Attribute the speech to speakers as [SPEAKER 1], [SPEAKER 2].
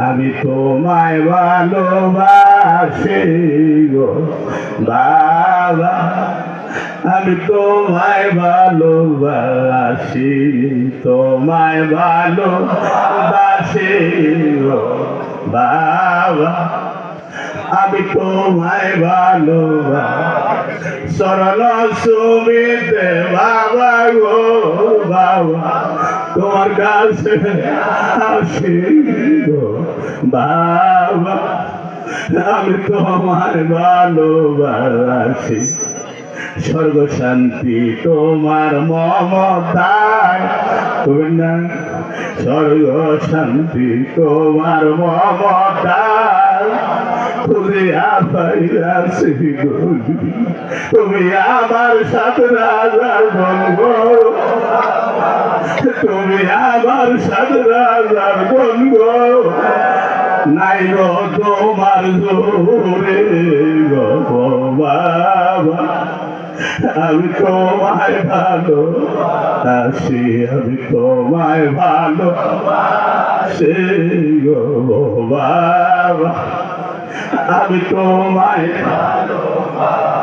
[SPEAKER 1] আমি তোমায় ভালোবাসি গো বাবা, আমি তোমায় ভালোবাসি, তোমায় ভালোবাসি গো বাবা, আমি তোমায় ভালোবাসি। সরল সুমিতে বাবা গো বাবা, তোমার কাছে আসি গো বাবা, আমি তোমায় ভালোবাসি। স্বর্গ শান্তি তোমার মমতায়, না স্বর্গ শান্তি তোমার মমতায়, তুমি আমার সাথে রাজার বলবো, তুমি আমার সাথে রাজার বলবো, নাই গো তোমার জোরে গো বাবা, আমি তোমায় ভালোবাসি, আমি তোমায় ভালোবাসি গো বাবা, আমি তোমায় ভালোবাসি।